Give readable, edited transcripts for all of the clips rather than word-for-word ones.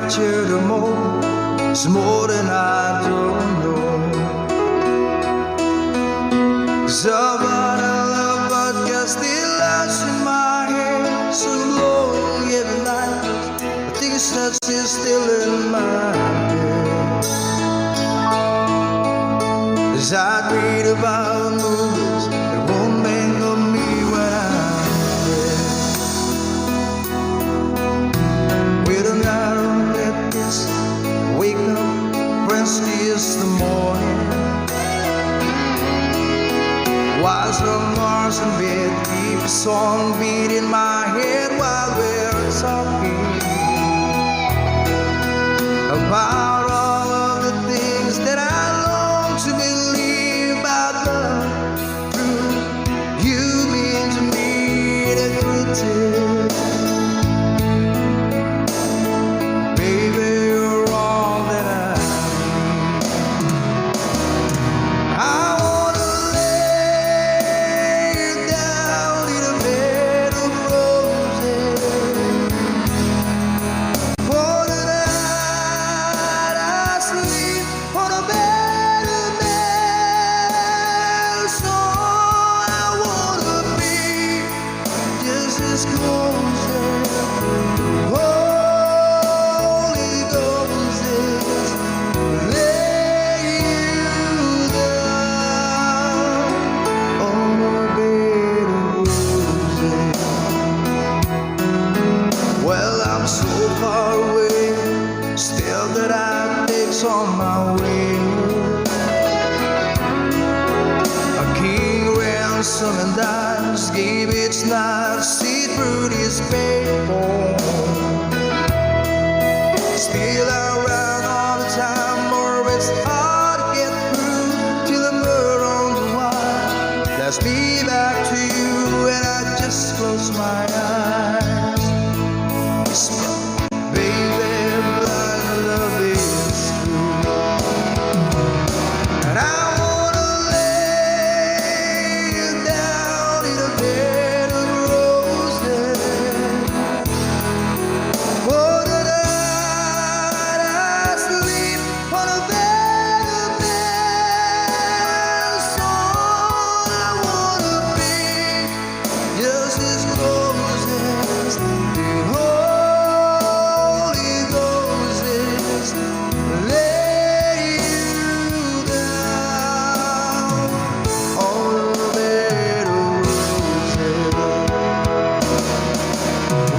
capture the more. It's more than I don't know. 'Cause of what I love, but you're still lost in my head. So long every night, I think it's not still in my head. As I read about movies that won't think of me when I'm dead. With an arrow that is wake up, Wednesday is the morning. While some Mars in bed, keep a song beat in my head while we're talking about all of the things that I long to believe about love. Through you mean to me the truth. Baby, you're all that I need. I wanna lay you down in a bed of roses. For the night I sleep on a bed of nails. So I wanna be just as close as Holy Ghost is. Lay you down on a bed of roses. Well, I'm so far away, still that I takes on my way. A king ransom and dimes gave its knife, see through this paper. Still around all the time, or it's hard to get through till the murder on the wire. Let's be back to you, and I just close my eyes. Whisper, baby, blind love is true. And I wanna lay you down in a bed of roses. For the night I sleep on a bed of nails. So I wanna be just as close as the Holy Ghost is. Lay you down on a bed of roses.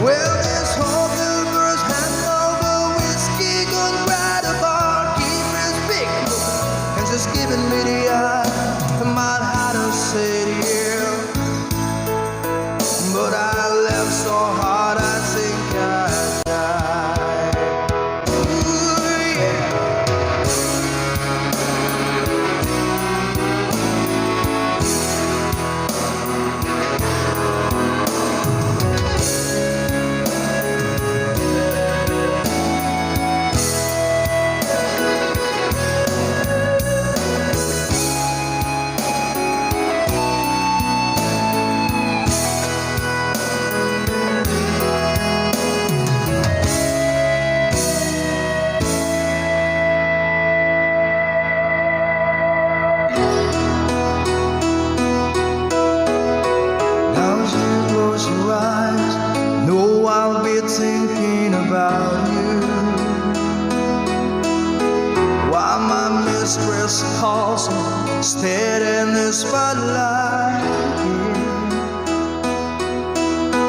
Well, this whole universe has over whiskey, gone right apart, keep his big look, and just giving me the eye. I might have to say yeah, but I left so hard I think I died. Ooh, yeah. Now as you close your eyes, know I'll be thinking about you. While my mistress calls me, stead in the spotlight.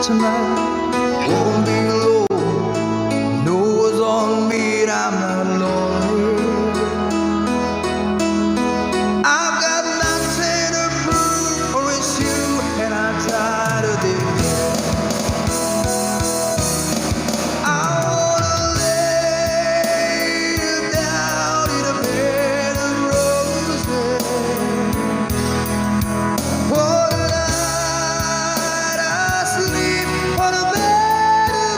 Tonight won't be low, no it's on me, I'm not lonely. I've got nothing to prove, for it's you, and I'm tired of this. I wanna lay you down in a bed of roses. For the night I sleep on a bed of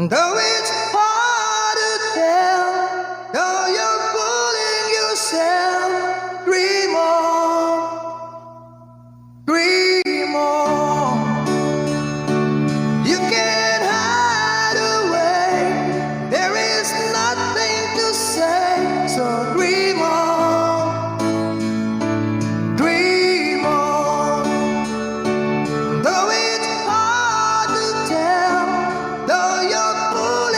Though it's hard to tell, though you're fooling yourself, dream on, dream on. You can't hide away, there is nothing to say, so dream on, dream on. Though it's hard to tell, though you're fooling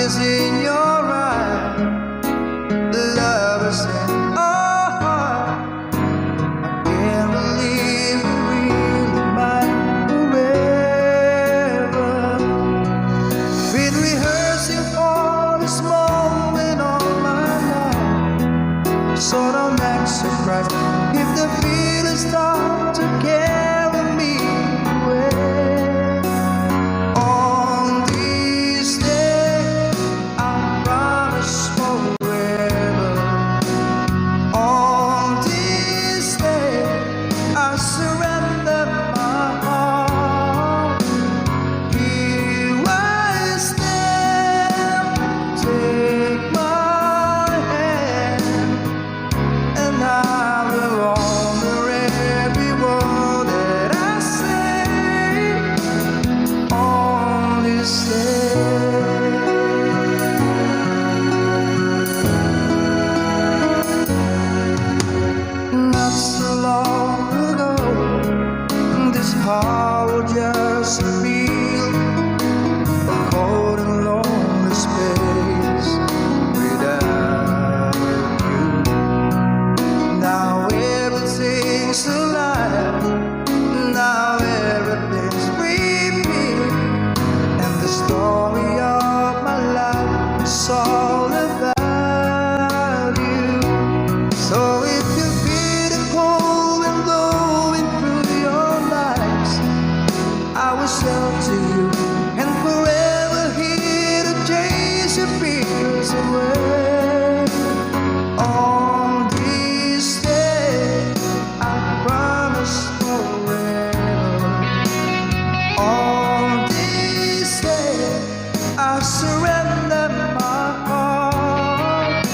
is in your eyes. Love is in our heart. I can't believe you're really mine forever. Been rehearsing for this moment all my life. So don't act surprised if the feelings start to carry me away. On this day, I promise forever. On this day, I surrender my heart. Here I stand, take my hand, and I will honor every word that I say on this day. Not so long ago, this heart was just a real cold and lonely space without you. Now everything's alive. Now everything's repeat, and the story of my life is all about you. So if you feel the cold wind blowing through your lives, I will shelter you and forever here to chase your fears away. On this day, I promise forever. On this day, I surrender my heart.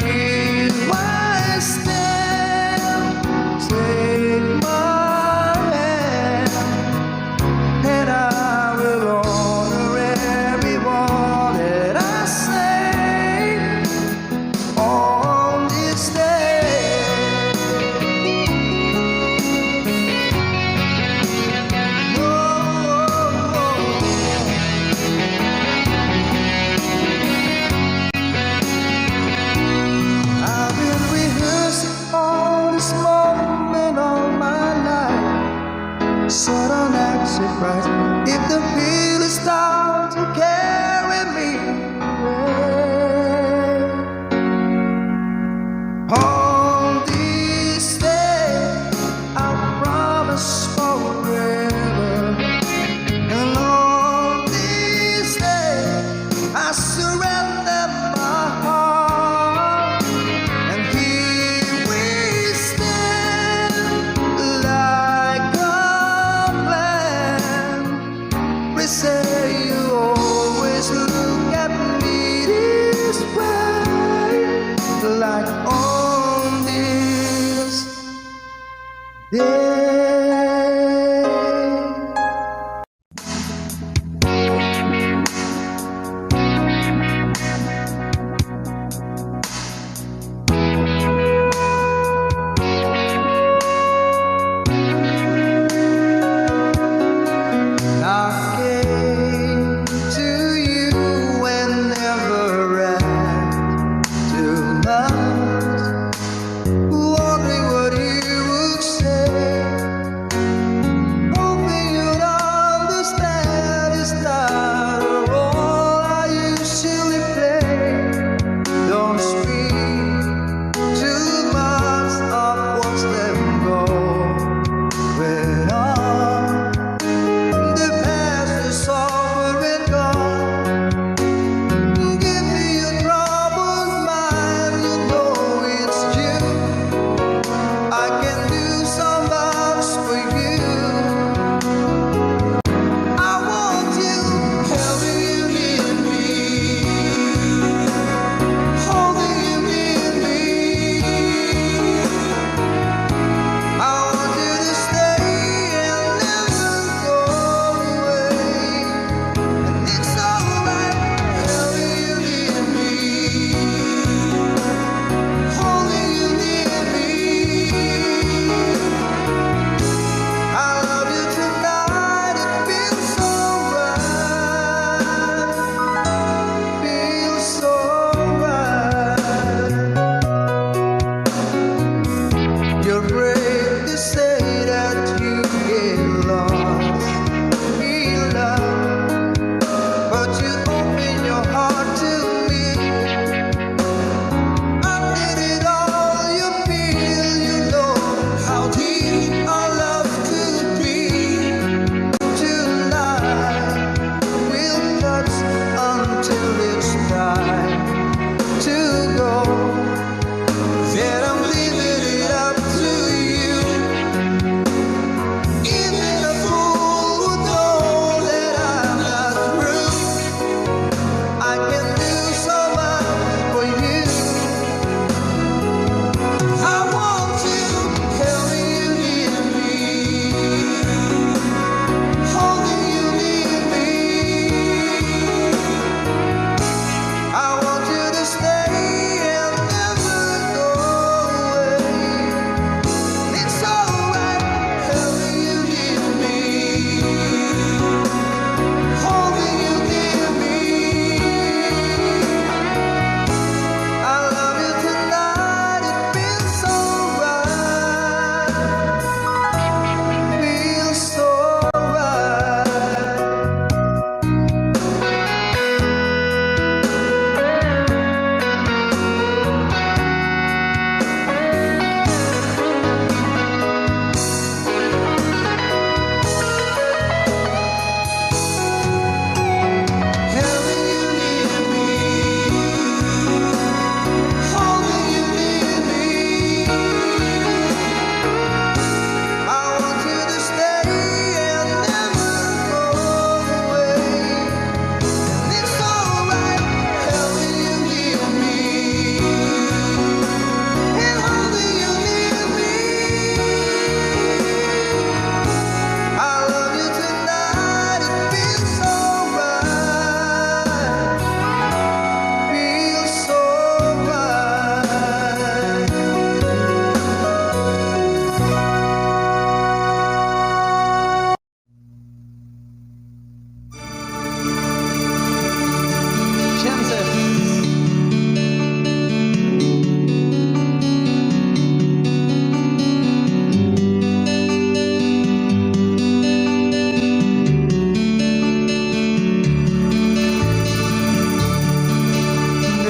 Here I stand, take my hand, and I will honor every word that I say on this day. I've been rehearsing for this moment all my life. So don't act surprised if the feelings start to carry me away. On this day, I promise forever. And on this day, I surrender my heart. And here we stand like a plan. We say you always look at me this way, like on this day.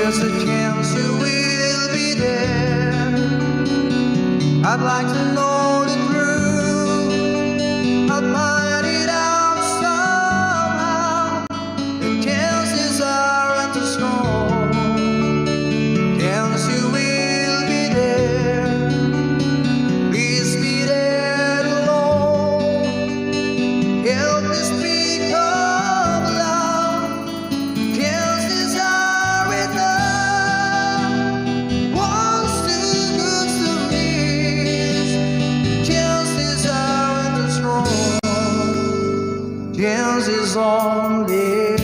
there's a chance you will be there. I'd like to know the truth. I'll find it out somehow. The chances aren't too strong. Chance you will be there. Please be there alone. Help me speak of love. Chances are enough. One's too good to miss. Chances aren't too strong. Chances only.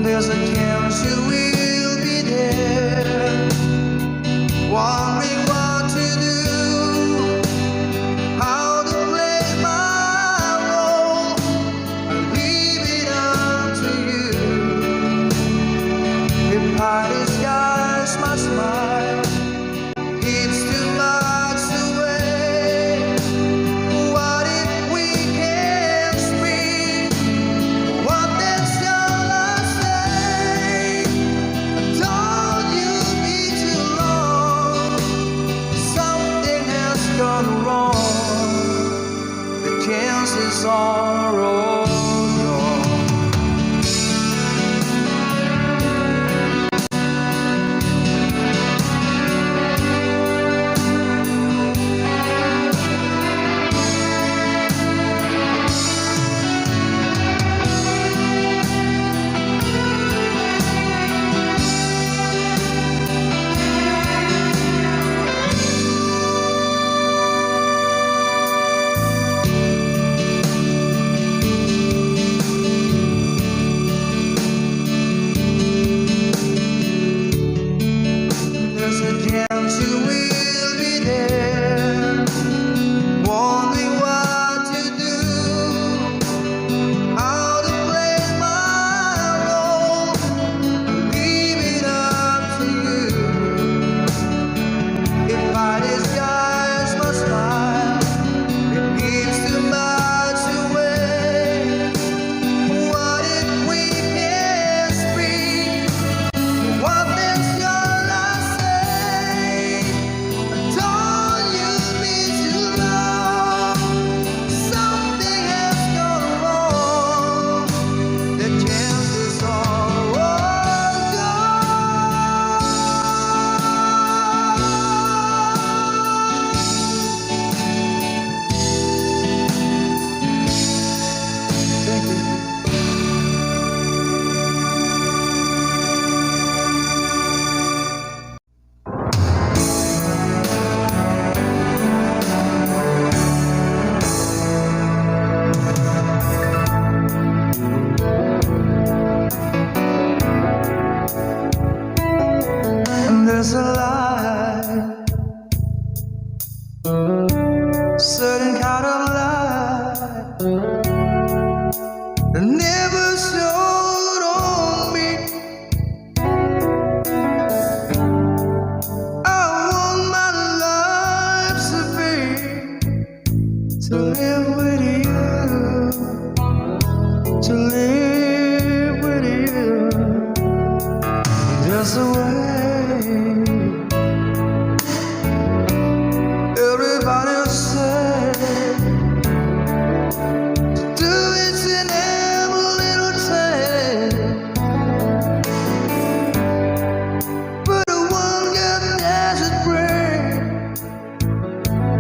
There's a chance you will be there, wondering what to do, how to play my role. I leave it up to you. If I disguise my smile, it's too much to wait. What if we can't speak? What then shall I say? Don't you be too long. Something has gone wrong. The chances are all gone. There's a chance you will be there, wondering what to do, how to play my role. Leave it up to you. If I disguise my smile, it gives too much away. What if we can't speak? What then shall I say? Don't you be too long. Something has gone wrong. The chances are all gone. Thank you. And there's a light, certain kind of light that never showed on me. I want my life to live with you, to live with you. There's a way. Everybody say to do it in every little thing, but the one got desert brain.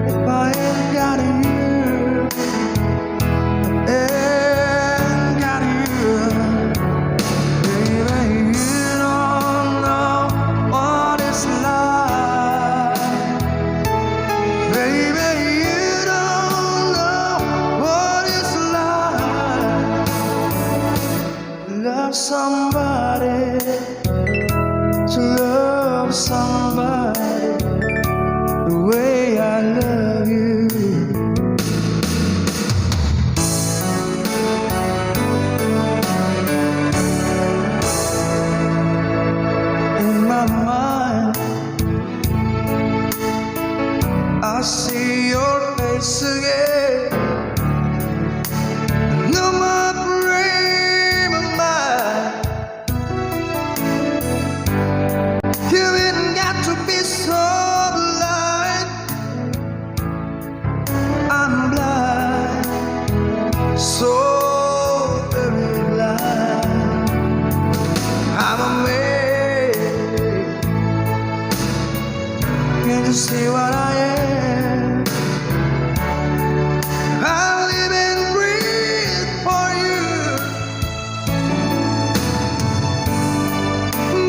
If I ain't got you, ain't got you, baby, you don't know No more frame of mind. You ain't got to be so blind. I'm blind, so very blind. I'm a man. Can't you see what I am? I live and breathe for you.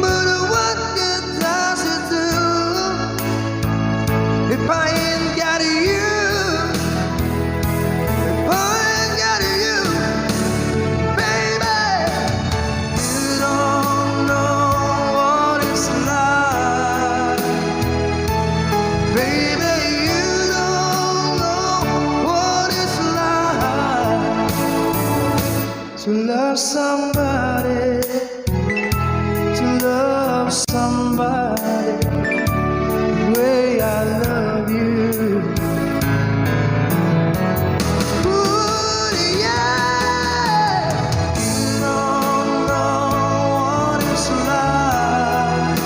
But what good does it do if I ain't got you? If I ain't got you, baby, you don't know what it's like. Baby, you don't know what it's like to love somebody, to love somebody the way I love you. Ooh, yeah. You don't know what it's like.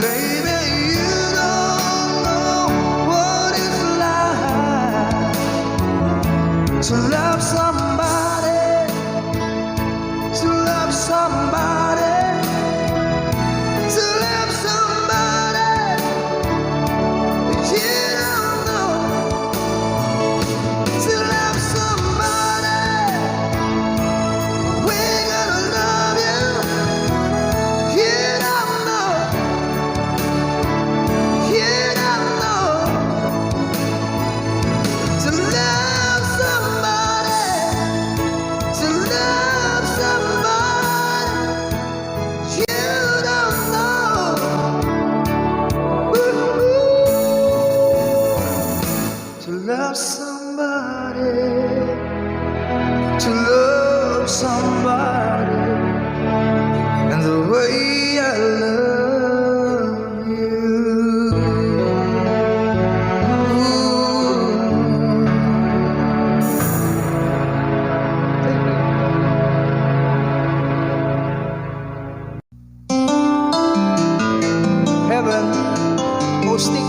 Baby, you don't know what it's like to love somebody, to love somebody, to love somebody you don't know, to love somebody. We're gonna love you. You don't know, you don't know, to love somebody, to love somebody you don't know. Ooh, to love somebody, to love somebody, and the way I love you. Heaven hosting.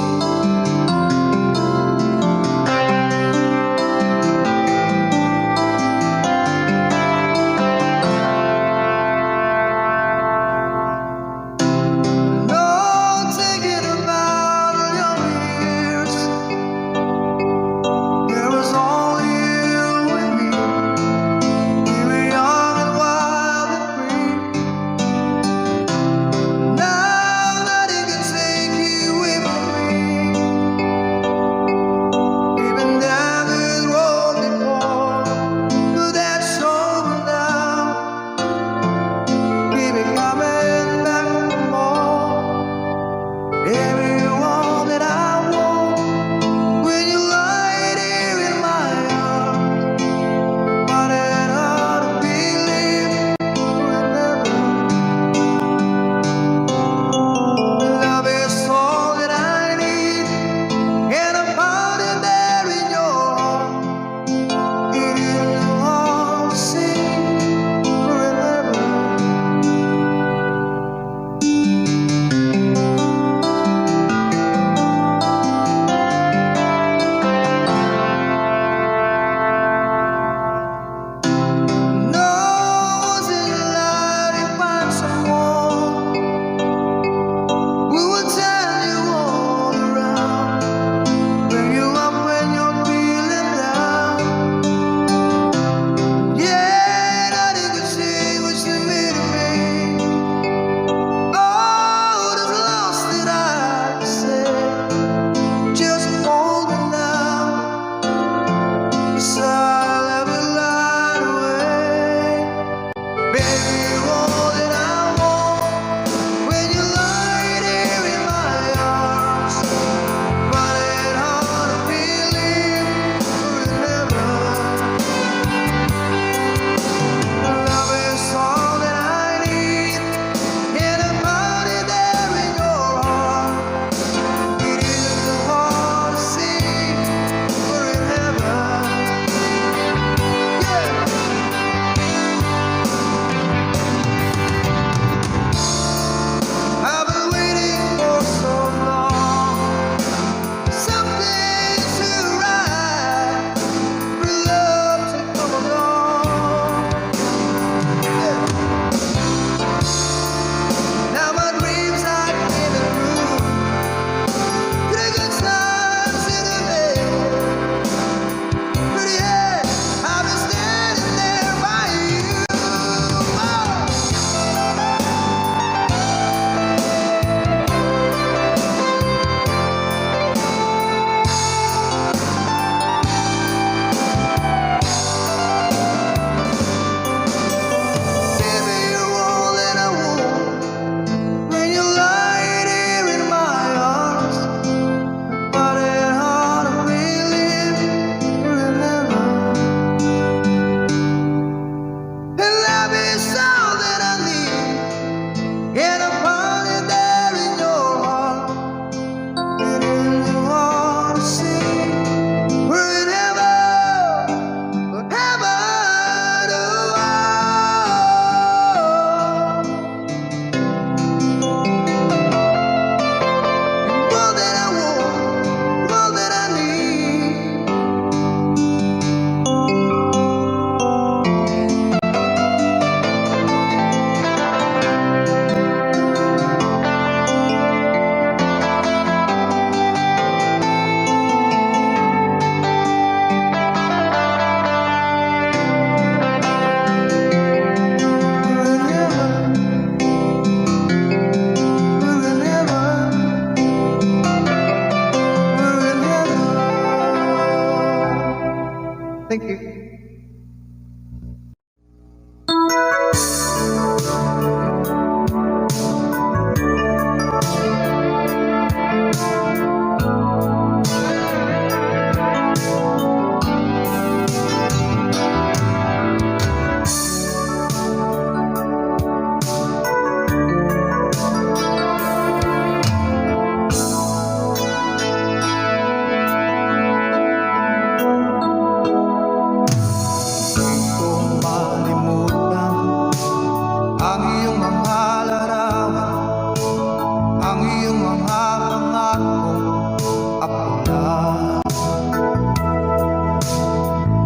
Thank you.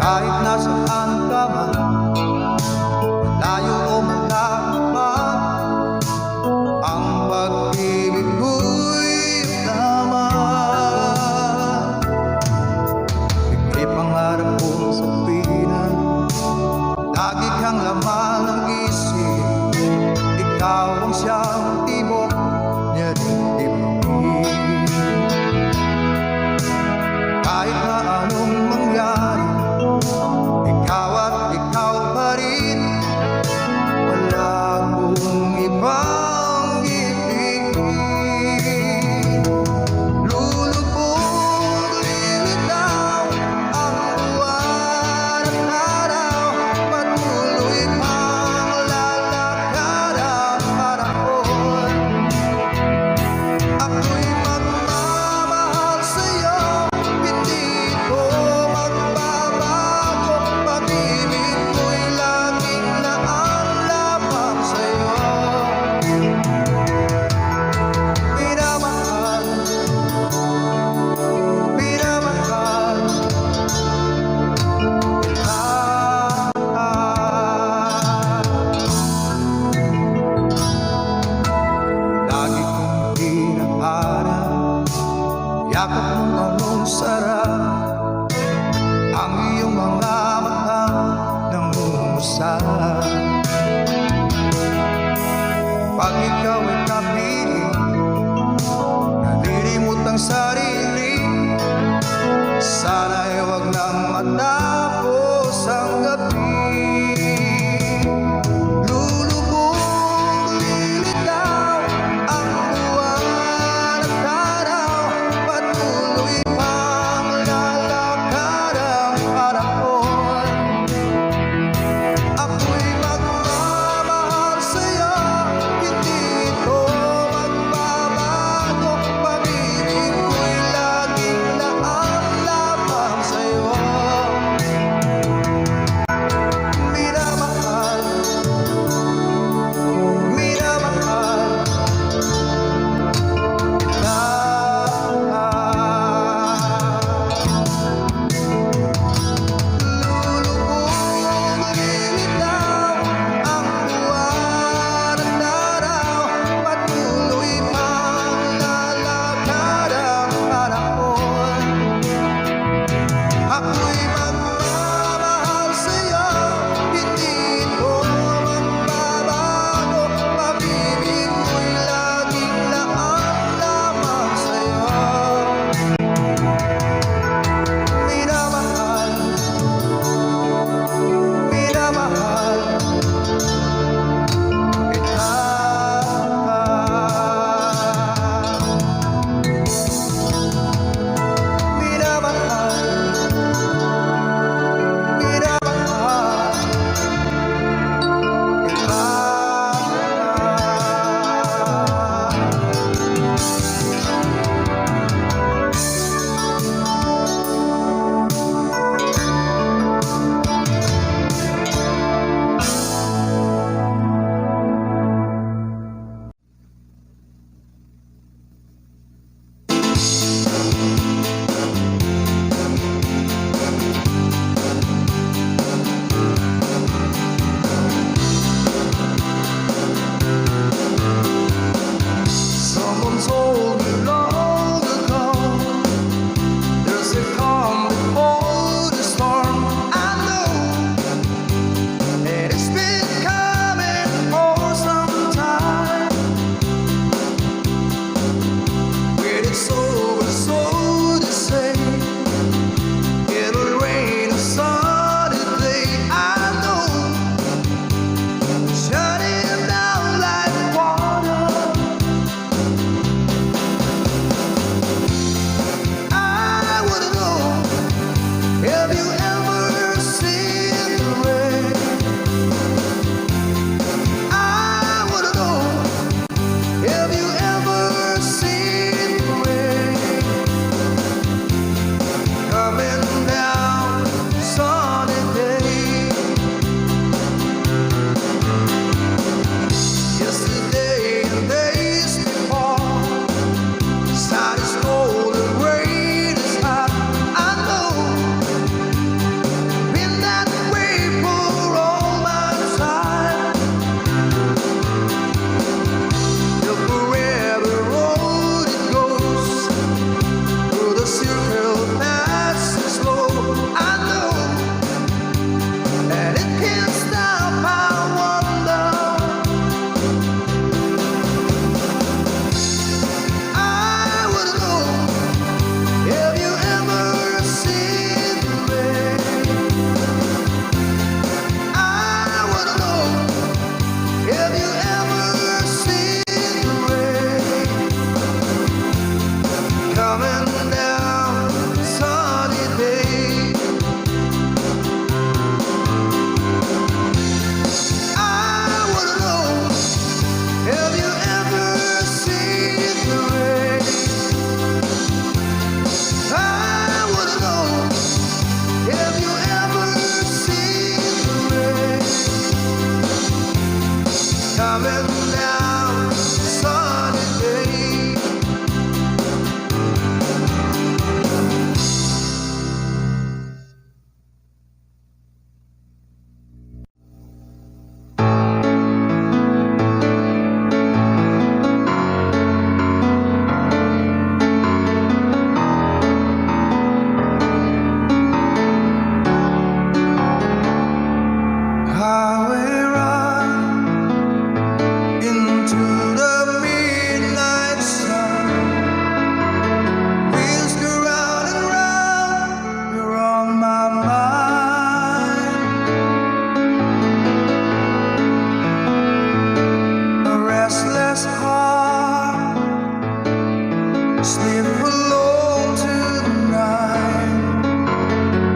Kahit nasaan ka man, malayo o malapit, ang pag-ibig ko'y laman. Ika'y pangarap ko sa pinan, lagi kang laman ng isip. Ikaw ang siyang tibok niya dibdib. Kahit na anong mangyari, ikaw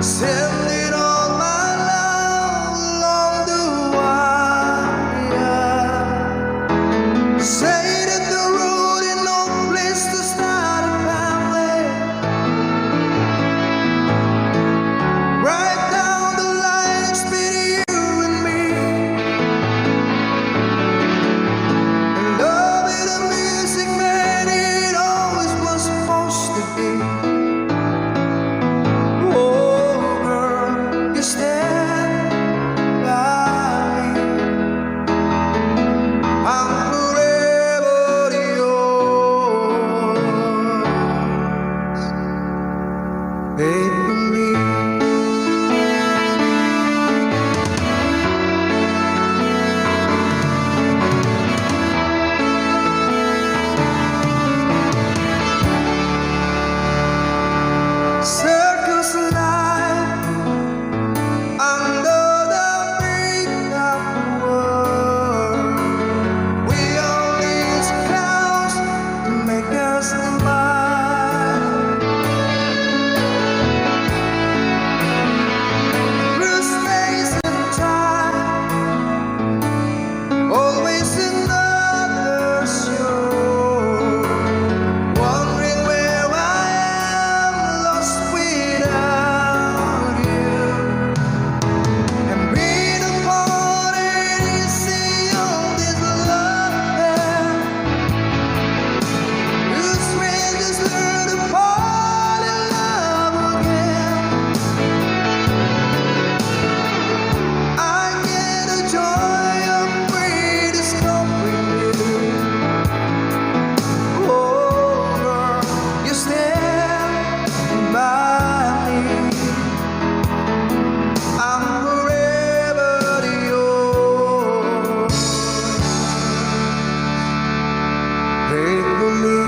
sending all my love along the wire. Say that the road ain't no place to start a family. Right down the line, it's been you and me. And love is the music, man, it always was supposed to be. Circles alive under the break of the world. We all need clowns to make us smile. Through space and time, always another show. Wondering where I am, lost without you. And being apart ain't easy on this love. Two strangers learn to fall in love again. I get a joy of rediscovering you. Oh, girl, you stand by me. I'm forever yours. Faithfully.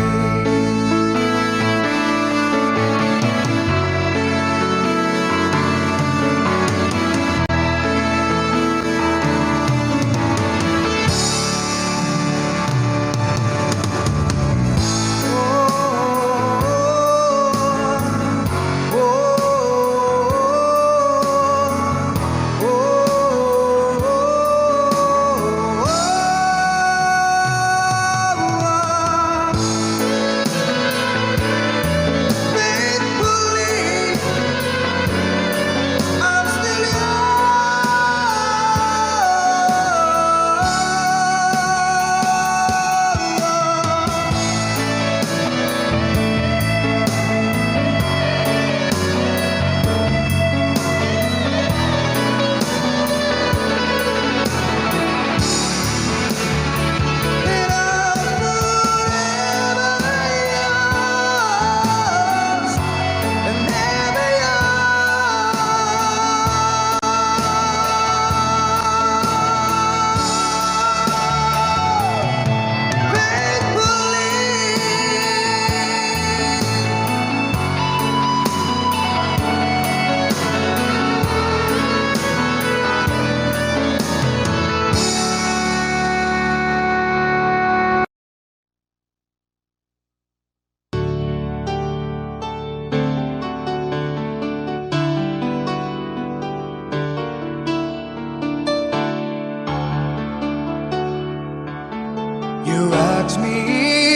You ask me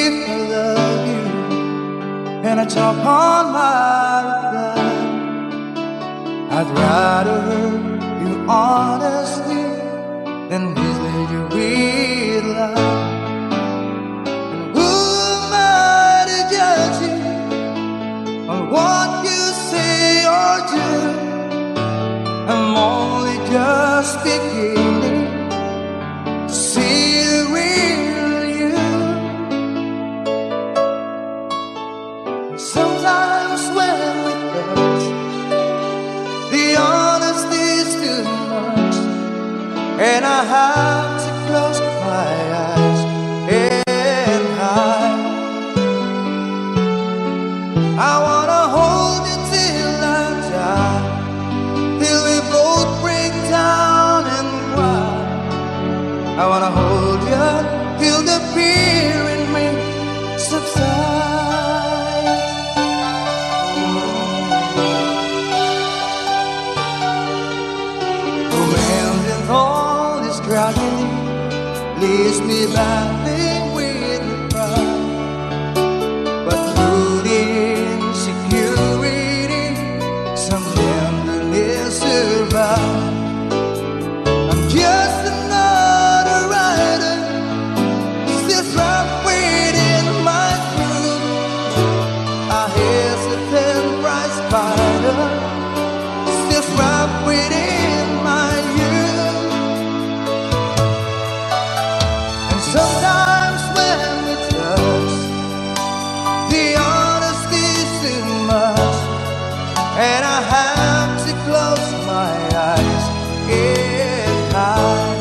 if I love you, and I talk on my reply. I'd rather hurt you honestly than mislead you with lies. And who am I to judge you on what you say or do? I'm only just beginning to see the real you. Sometimes when we touch, the honesty's too much, and I have to close my eyes and hide. I wanna hold you till I die, till we both break down and cry. I wanna hold you till the fear in me subsides. kiss me battling with the pride, but through the insecurity, some tenderness survive. I'm just another rider, still trapped within my groove. A hesitant prize fighter, still trapped within my youth. And sometimes when we touch, the honesty's too much, and I have to close my eyes and hide.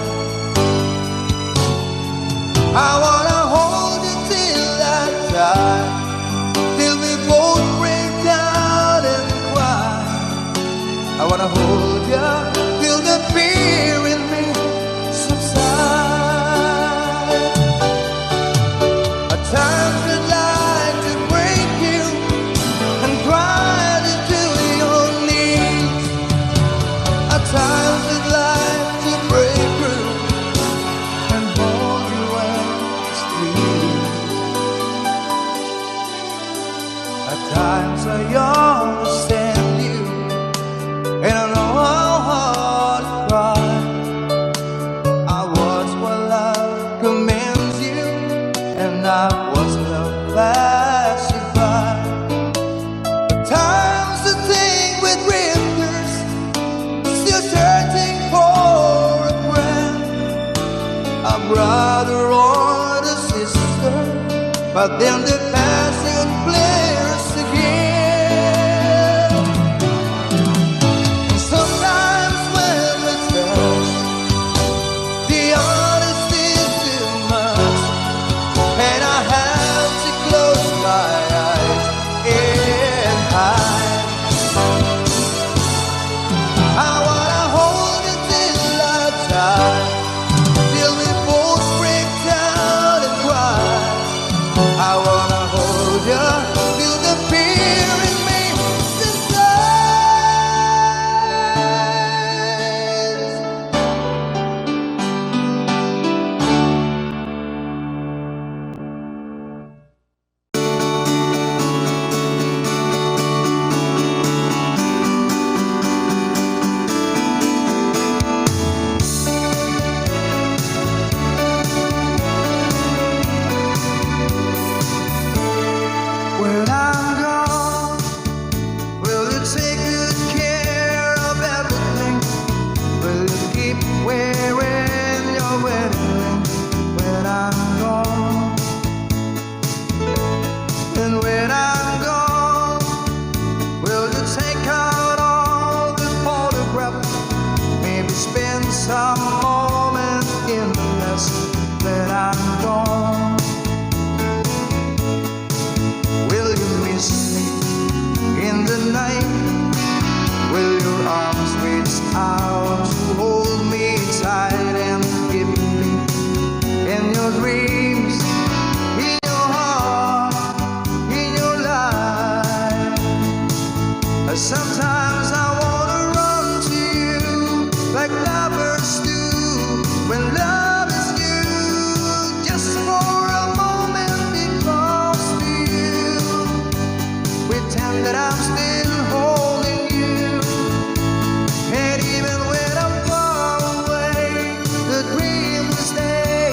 I wanna hold you till I die, till we both break down and cry. I wanna hold you till the fear in me subside. At times I'd like to break you and cry into your knees. At times I'd like to break through and hold you and squeeze. At times I understand you, and I know how hard to cry. I was what love commands you, and I was love pacified. At times I think with drifters, still searching for a friend, a brother or a sister, but then the passion flares again. And sometimes when we touch, the honesty's too much, and I have to close my eyes and hide. I wanna hold you till I die, till we both break down and cry. I wanna hold you till the fear in me subsides. When I'm gone, will you take good care of everything? Will you keep wearing your wedding ring when I'm gone? And when I'm gone, will you take out all the photographs? Maybe spend some moment in the mess when I'm gone. Will you miss me in the night? Will your arms reach out to hold me tight and give me in your dreams, in your heart, in your life? Sometimes I wanna run to you like lovers do when love is you, just for a moment be close to you. Pretend that I'm still holding you, and even when I'm far away, the dream will stay.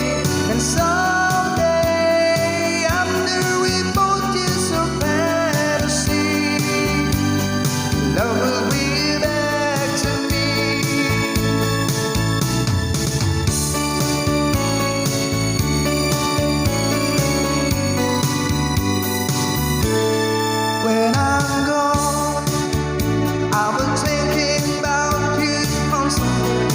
And someday, after we both kiss our fantasy, love will be back to me. When I'm gone, I will thinking about you constantly,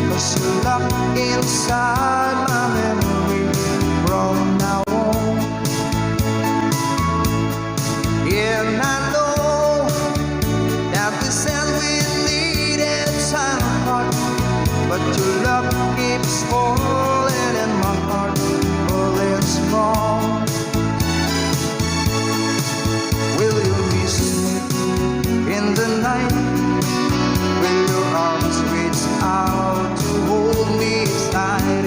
'cause you're locked inside my memory from now on. And I know that the sand will lead at time apart, but your love keeps falling in my heart, falling strong. Will you miss me in the night? Will your arms reach out to hold me tight?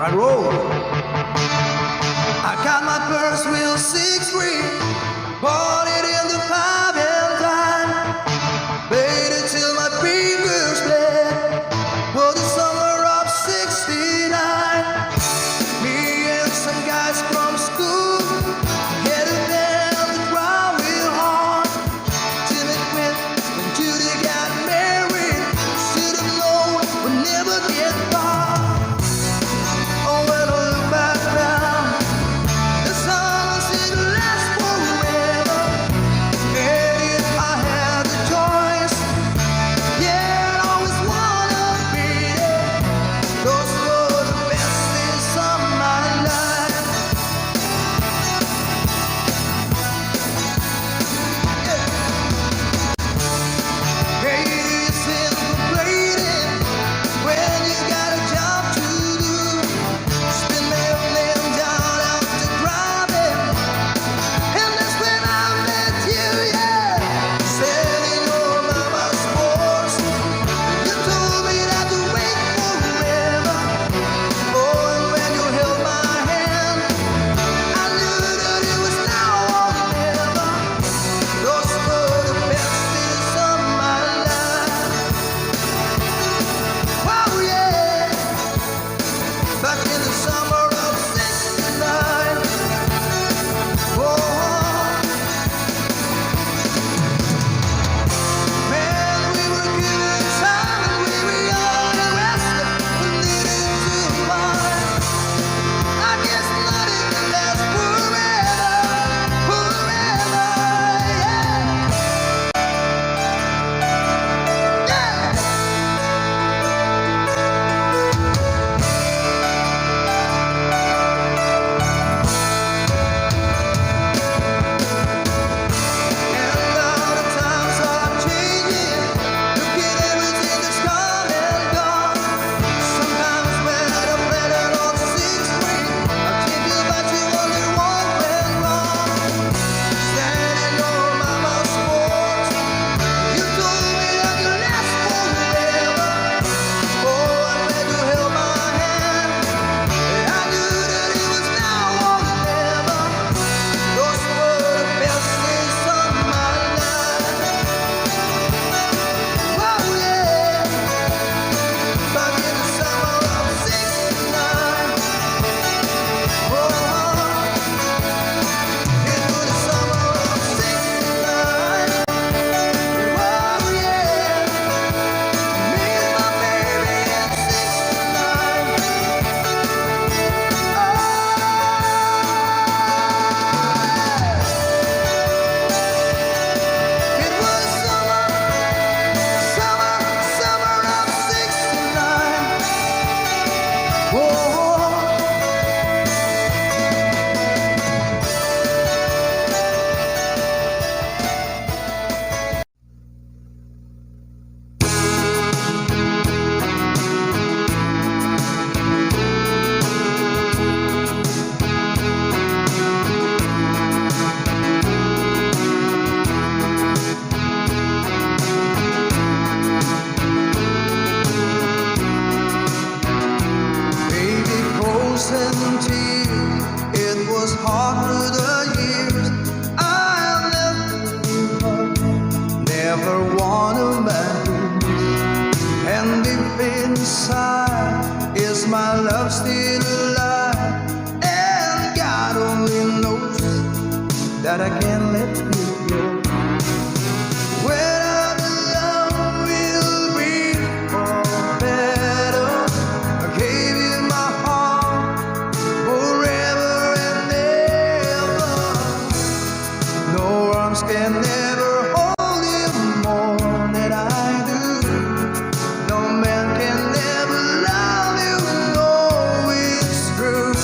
and roll. I got my purse wheel 6-3, bought it in the 5 and dime, played it till my fingers bled. Was the summer of '69. Me and some guys from school headed down the ground real hard till it went when Judy got married. Should have known we'd never get far. Oh, when I look back now, the summer seemed to last forever. And if I had the choice, yeah, I'd always wanna be there. Those were the best days of my life. Yeah. Hey, it's in complaining when you got a job to do. Spin them down out to driving, and that's when I met you, yeah. Standing on my sports, you told me not to wait forever. Oh, and when you held my hand, I knew that it was now or never. Those were the best days of my life. Oh, yeah. Back in the summer of '69. Oh, man, we were given time and we were young and restless. We needed to find. I guess nothing can last forever, forever, yeah. Yeah. And now the times are changing. Look at everything that's come and gone. Sometimes when I'm planning on 6-3, I think about you only one went wrong. Standing on my sports, you told me I could last forever. Oh, and when you held my hand, I knew that it was now or never. Those were the best days of my life. Oh, yeah. Back in the summer of '69. Oh, it was the summer of '69. Oh, yeah. Me and my baby in '69. It was summer of '69. Whoa. Baby, frozen tears, it was hard through the years. I'll never wanna marry. And deep inside, is my love still alive? And God only knows that I can't let you go. When I'm alone, will be for better. I gave you my heart forever and ever. No arms can never hold you more than I do. No man can never love you, no, it's true.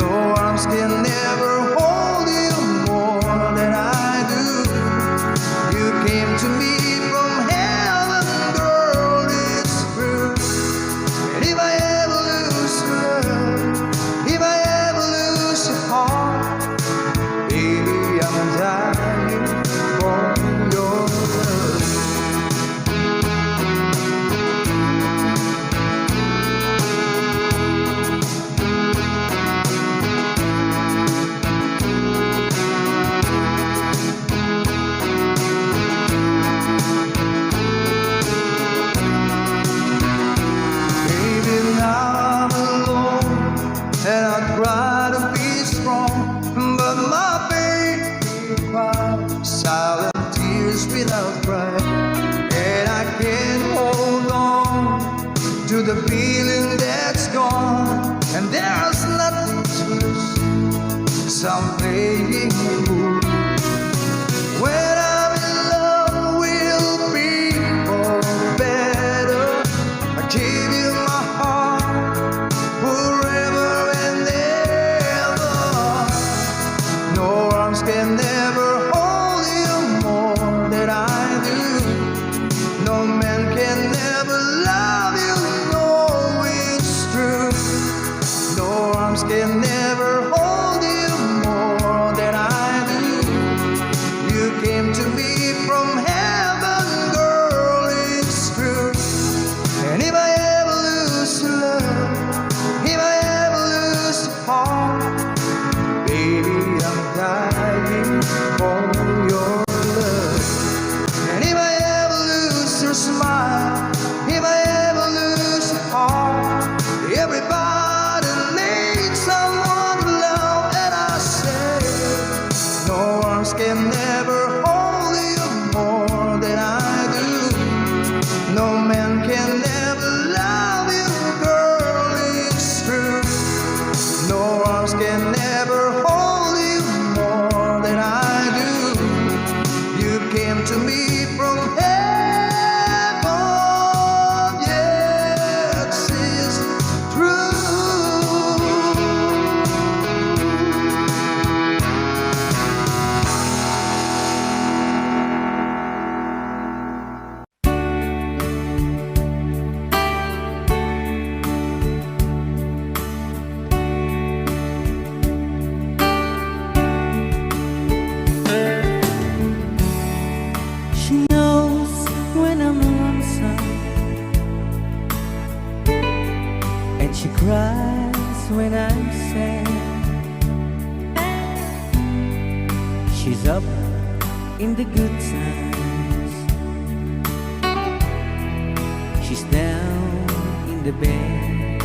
No arms can never hold you more to the feeling that's gone, and there's nothing to lose. So I'm playing the fool. When I'm in love, we'll be for better. I give you my heart forever and ever. No arms can never hold you more than I do. No man can never love you, no, it's true. No arms can never hold you more than I do. You came to me from heaven, girl, it's true. And if I ever lose your love, if I ever lose your heart, baby, I'm dying for your love. And if I ever lose your smile, if I ever lose your heart, everybody needs someone to love, and I say, no arms can never hold you more than I do. No man can never love you, girl, it's true. No arms can never hold you more than I do. You came to me from heaven, yes, it's true. She knows when I'm lonesome, and she cries when I'm sad. She's up in the good times, she's down in the bed.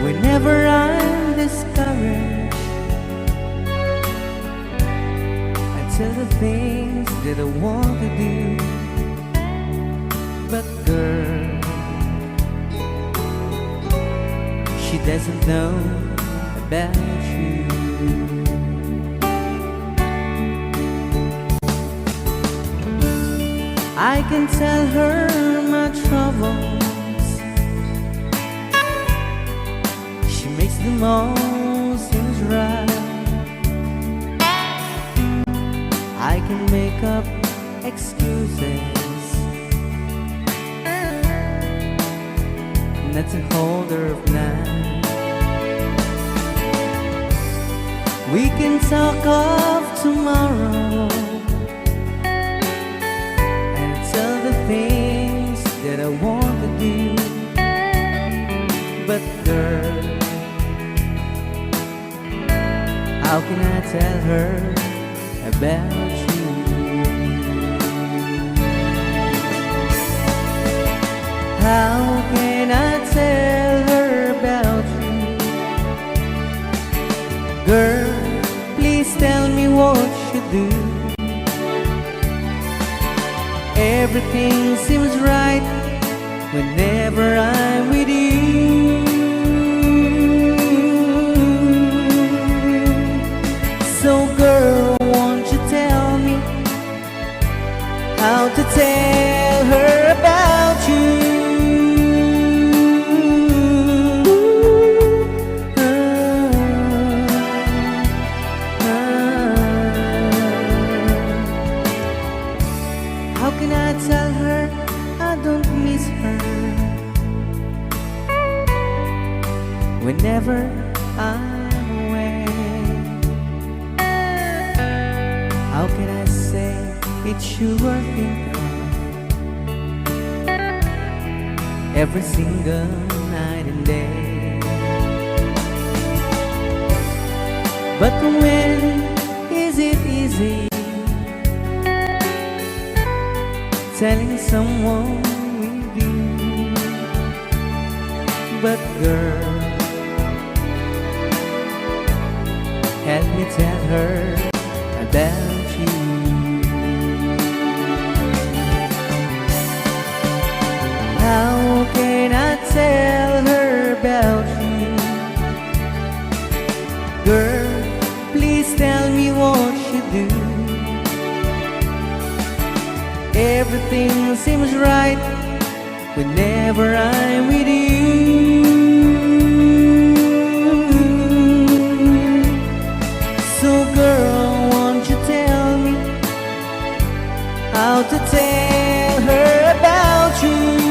Whenever I'm discouraged, tell the things that I want to do. But girl, she doesn't know about you. I can tell her my troubles, she makes them all seem right. I can make up excuses not to hold her of night. We can talk of tomorrow and tell the things that I want to do. But girl, how can I tell her about you? How can I tell her about you? Girl, please tell me what you do. Everything seems right whenever I'm with you. So girl, won't you tell me how to tell her about you? How can I tell her I don't miss her whenever I'm away? How can I say it's you I think of every single night and day? But when is it easy telling someone with you? But girl, help me tell her about you. about you. Girl, please tell me what you do. Everything seems right whenever I'm with you. So girl, won't you tell me how to tell her about you?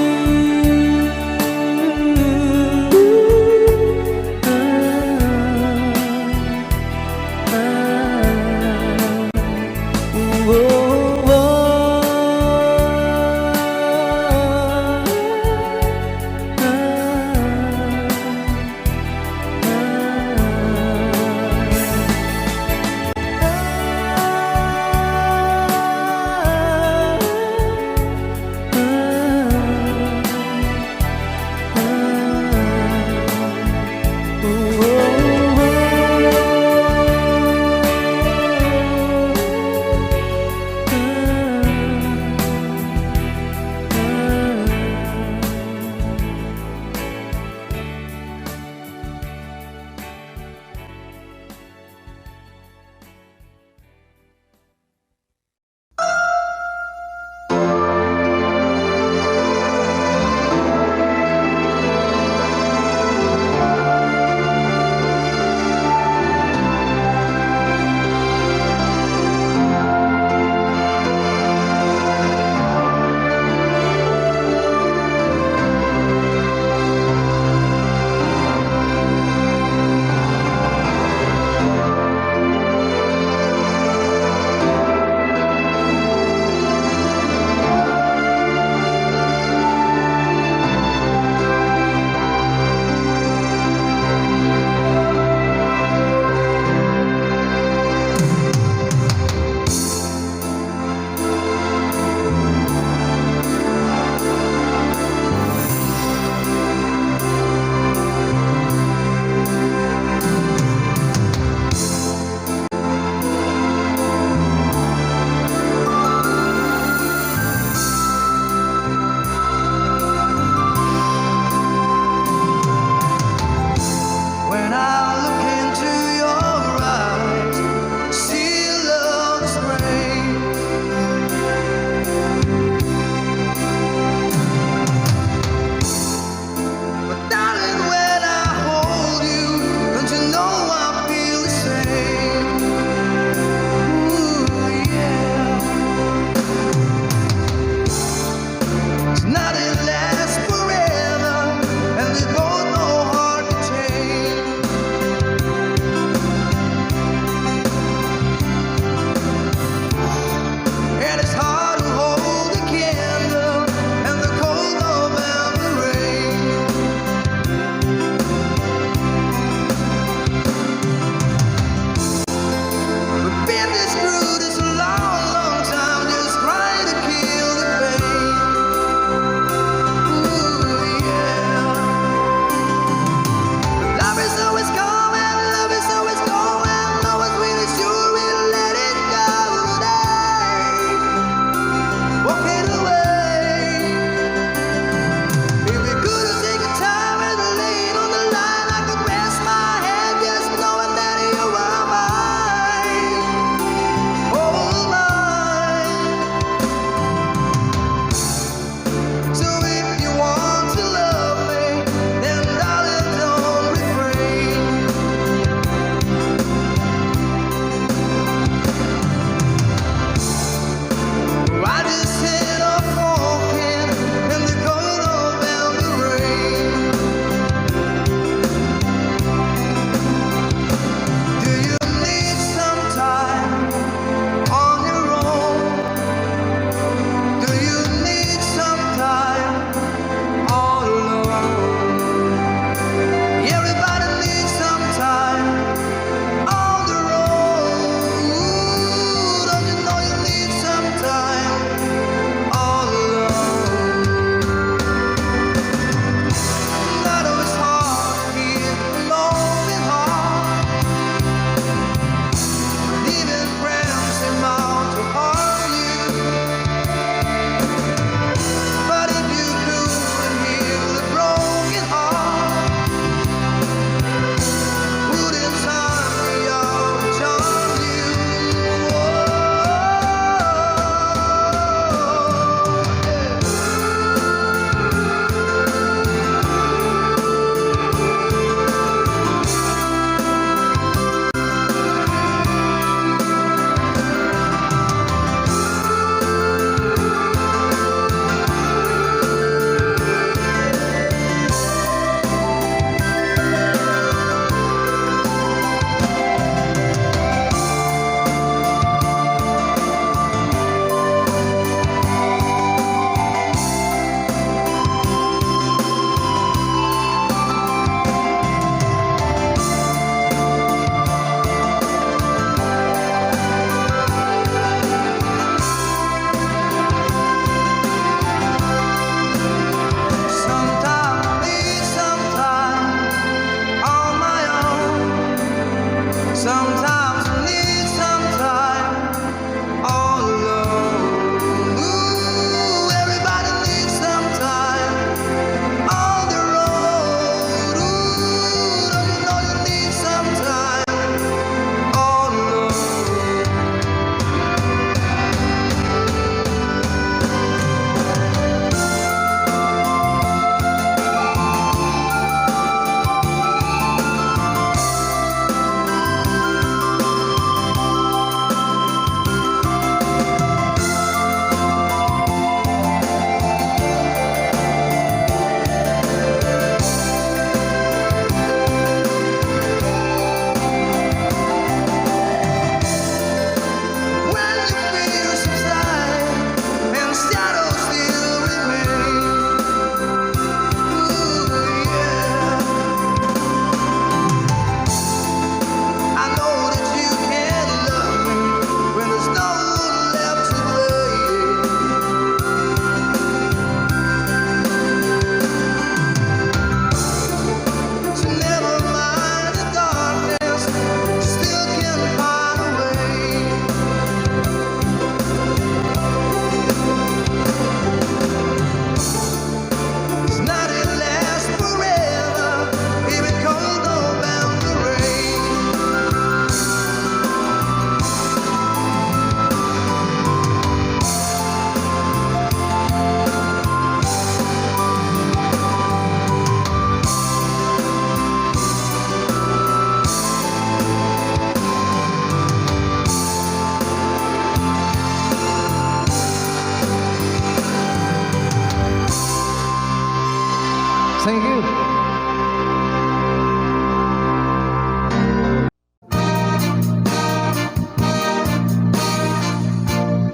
Thank you.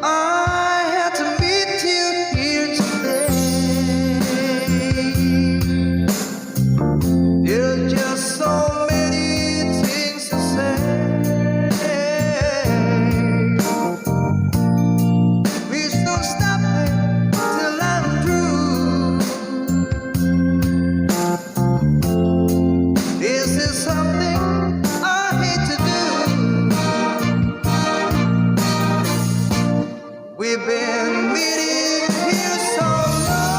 I had to meet you here today. There's just so many things to say. Please don't stop me till I'm through. This is something I hate to do. We've been meeting here so long.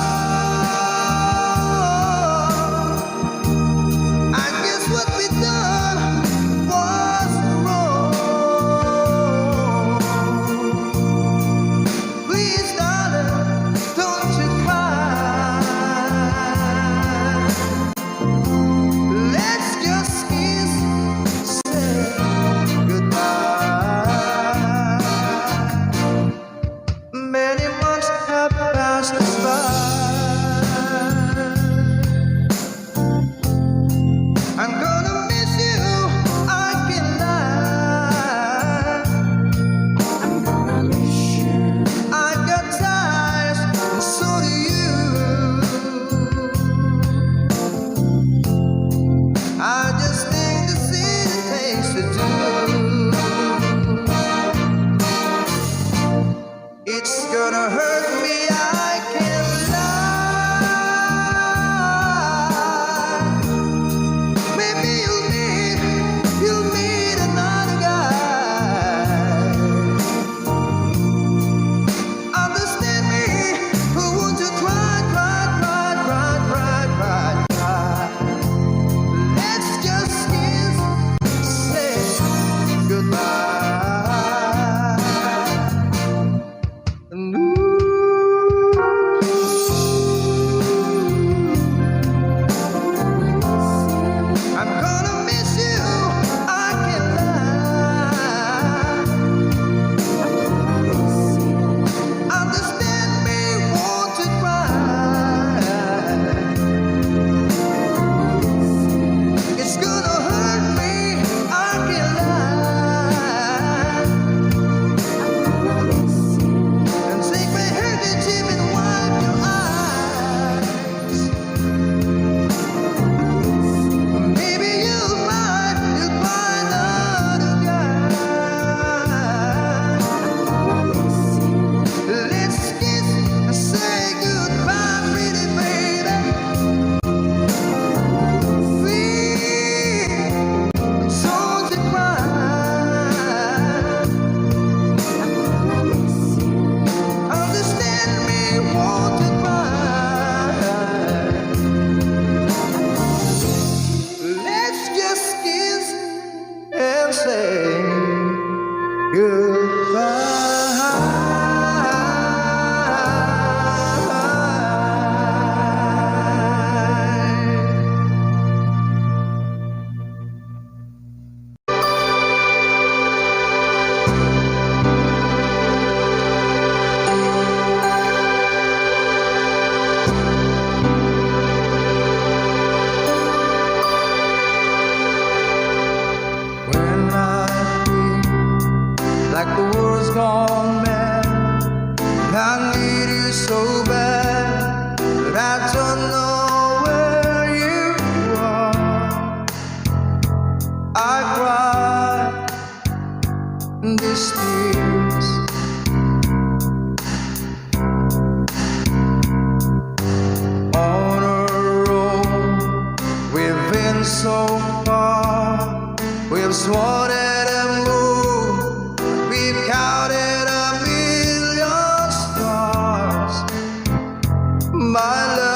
I guess what we done was wrong. Please, darling, don't you cry. Let's just kiss, say goodbye. Many months have passed us by. I'm gonna miss you, I can lie. I'm gonna miss you. I got ties, and so do you. I just think the city takes to do. It's gonna hurt me, I can't lie. Maybe you'll meet another guy. Understand me, who wants to cry, cry, cry, cry, cry, cry, cry. Let's just kiss, say goodbye. And I'm gonna miss you, I can't lie. Understand me, won't you cry? It's gonna hurt me, I can't lie. And take my handkerchief and wipe your eyes. Maybe you'll find another guy. Let's kiss and say goodbye, pretty baby. Please, don't you cry. Understand me, won't you cry? Let's just kiss and say goodbye. When I feel like the world's gone mad, I need you so bad, but I don't know where you are. I cry these tears. On a road we've been so far, we've sworn to move, we've counted a million stars. My love